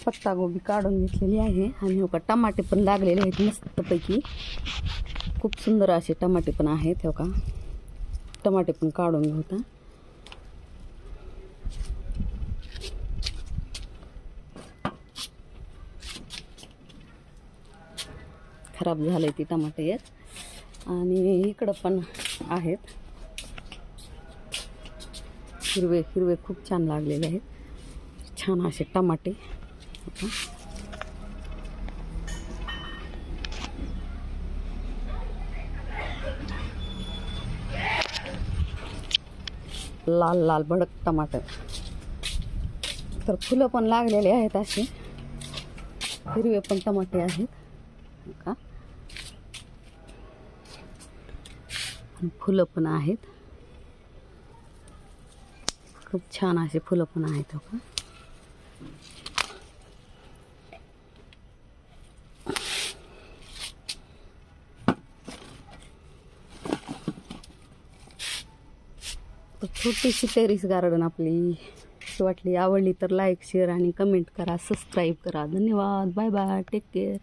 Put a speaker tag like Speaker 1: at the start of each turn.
Speaker 1: पत्तागोबी काढून घेतलेली आहे आणि हो का टमाटे पण लागलेले आहेत मस्तपैकी. खूप सुंदर असे टमाटे पण आहेत. हो का टमाटे पण काढून घेऊ आता. खराब झाले ती टमाटे आहेत आणि इकडं पण आहेत हिरवे हिरवे खूप छान लागलेले आहेत. छान असे टमाटे. लाल लाल भडक टमाटर. तर फुलं पण लागलेले आहेत असे हिरवे पण टमाटे आहेत का. फुलं पण आहेत. खूप छान असे फुलं पण आहेत. हो का तर छोटीशी टेरिस गार्डन आपली वाटली आवडली तर लाईक शेअर आणि कमेंट करा, सबस्क्राईब करा. धन्यवाद. Bye bye. Take care.